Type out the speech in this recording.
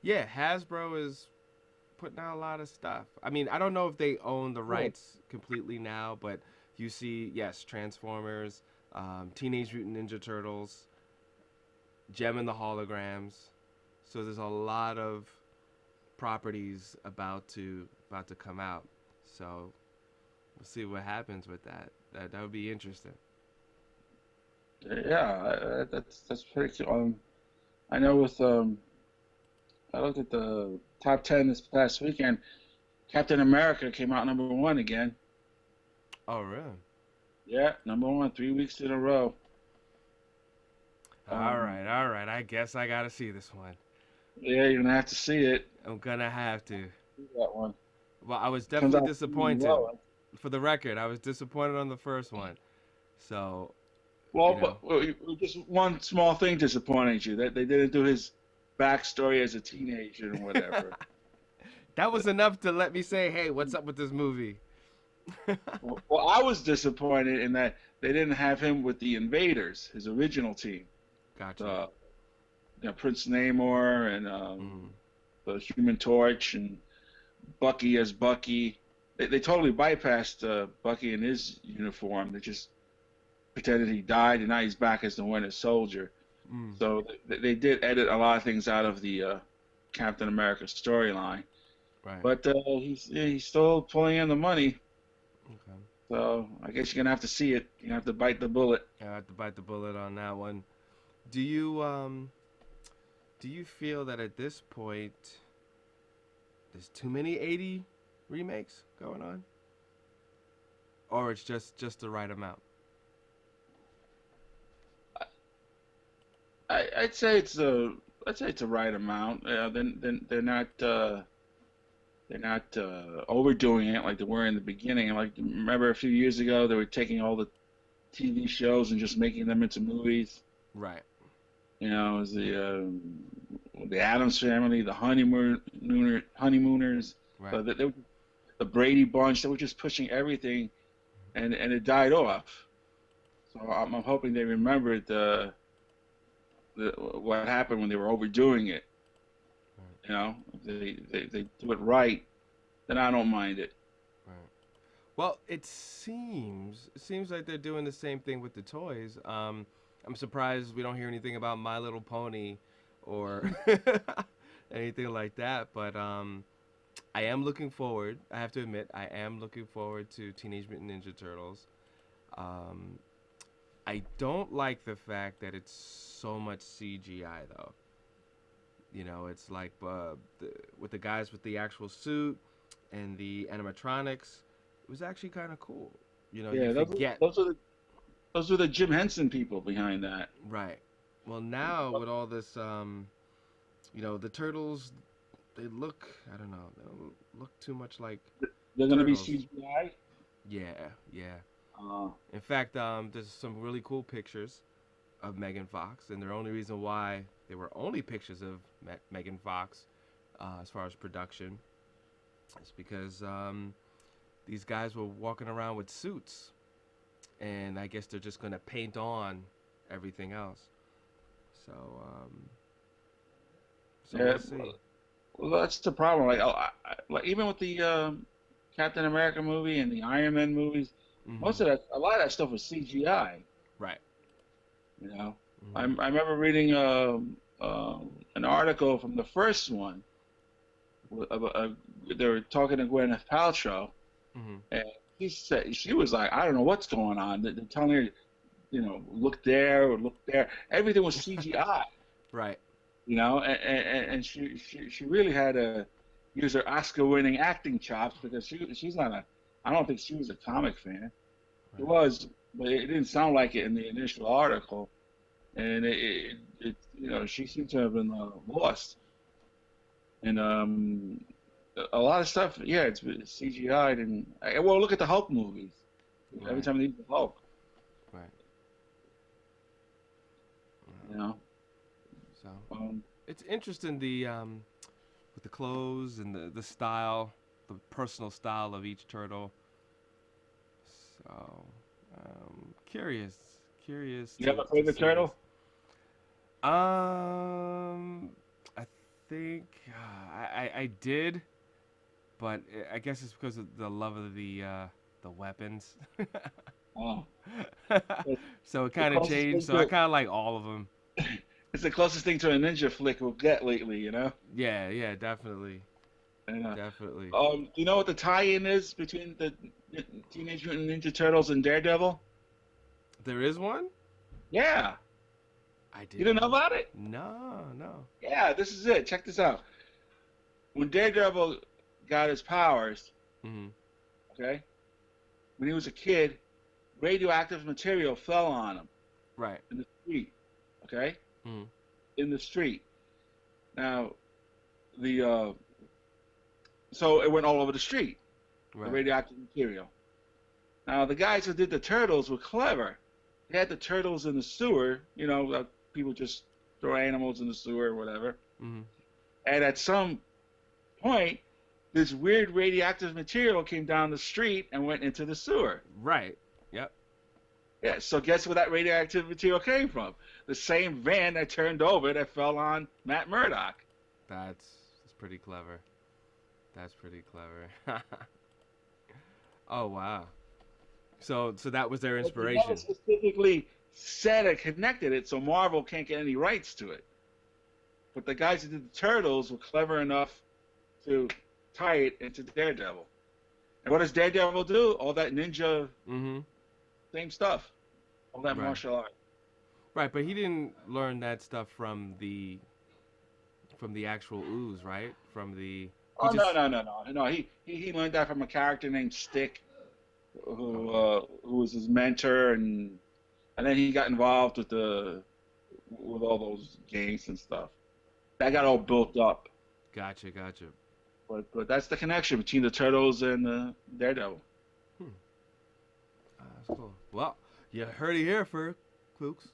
Yeah, Hasbro is putting out a lot of stuff. I mean, I don't know if they own the Cool. rights completely now, but you see, yes, Transformers, Teenage Mutant Ninja Turtles, Gem and the Holograms. So there's a lot of properties about to come out. So we'll see what happens with that. That would be interesting. Yeah, that's pretty cool. I know with I looked at the top 10 this past weekend. Captain America came out number one again. Oh, really? Yeah, number one, 3 weeks in a row. All Um, right, all right. I guess I gotta see this one. yeah, you're gonna have to see it. I'm gonna have to. See that one. Well, I was Comes definitely out in a disappointed. row. For the record, I was disappointed on the first one. So, Well, you know, just one small thing disappointed you that they didn't do his backstory as a teenager and whatever. that was enough to let me say, "Hey, what's up with this movie?" Well, I was disappointed in that they didn't have him with the Invaders, his original team. Gotcha. Uh, Prince Namor and Mm, the Human Torch and Bucky as Bucky. They totally bypassed Bucky in his uniform. They just pretended he died, and now he's back as the Winter Soldier. mm, So they did edit a lot of things out of the Captain America storyline, right. but he's still pulling in the money. Okay. So I guess you're gonna have to see it. You have to bite the bullet. I have to bite the bullet on that one. Do you do you feel that at this point there's too many 80 remakes going on, or it's just the right amount? I'd say it's a right amount. Then they're not overdoing it like they were in the beginning. Like remember a few years ago they were taking all the TV shows and just making them into movies. Right. It was the Adams Family, the honeymooners, Right. they were, the Brady Bunch. They were just pushing everything, and it died off. So I'm hoping they remembered what happened when they were overdoing it. Right. If they do it right, then I don't mind it. Right. Well, it seems like they're doing the same thing with the toys. I'm surprised we don't hear anything about My Little Pony or anything like that. But I am looking forward. I have to admit, I am looking forward to Teenage Mutant Ninja Turtles. Um, I don't like the fact that it's so much CGI though. It's like with the guys with the actual suit and the animatronics. It was actually kind of cool. You Yeah, forget. those are the Jim Henson people behind that. Right. Well, now with all this, the turtles, they look, I don't know, they don't look too much like They're gonna be turtles. CGI. Yeah, yeah. Uh, In fact, there's some really cool pictures of Megan Fox, and the only reason why they were only pictures of Megan Fox, as far as production, is because these guys were walking around with suits, and I guess they're just gonna paint on everything else. So, so yeah, we'll see. well, that's the problem. Like even with the Captain America movie and the Iron Man movies, Hmm. a lot of that stuff was CGI. Right. You know, I Hmm. I remember reading an article from the first one. About, they were talking to Gwyneth Paltrow, Hmm. and she was like, I don't know what's going on. They're telling her, look there or look there. Everything was CGI. Right. And she really had to use her Oscar-winning acting chops because she's not a. I don't think she was a comic fan. She Right. was, but it didn't sound like it in the initial article, and she seemed to have been lost. And a lot of stuff, yeah, it's CGI'd, and well, look at the Hulk movies. Every Right. time they use the Hulk, Right. you know. So Um, it's interesting with the clothes and the style, the personal style of each turtle. So curious you have to a to favorite see this. turtle? I think I did, but I guess it's because of the love of the weapons. Oh, So it the kind of closest changed. thing So I to kind of like all of them. it's the closest thing to a ninja flick we'll get lately, you know. Yeah, yeah, definitely, And definitely. do you know what the tie-in is between the Teenage Mutant Ninja Turtles and Daredevil? There is one. Yeah, I you didn't didn't know know. about it? No, no. Yeah, this is it. Check this out. When Daredevil got his powers, Hmm. okay, when he was a kid, radioactive material fell on him Right. in the street, okay, Hmm. in the street. Now the so it went all over the street, the Right. radioactive material. Now the guys who did the turtles were clever. They had the turtles in the sewer. People just throw animals in the sewer or whatever. Hmm. And at some point, this weird radioactive material came down the street and went into the sewer. Right. Yep. Yeah, so guess where that radioactive material came from? The same van that turned over that fell on Matt Murdock. That's pretty clever. That's pretty clever. Oh wow. So that was their But they never inspiration. specifically said it connected it, so Marvel can't get any rights to it. But the guys who did the Turtles were clever enough to tie it into Daredevil. And what does Daredevil do? All that ninja, Hmm. same stuff. All that Right. martial art. Right, but he didn't learn that stuff from the actual ooze, right? From the he Oh no just no no no no! He learned that from a character named Stick, okay. who was his mentor, and then he got involved with all those games and stuff. That got all built up. Gotcha, gotcha. But that's the connection between the Turtles and Daredevil. Hmm. That's cool. Well, you heard it here, for Klukes.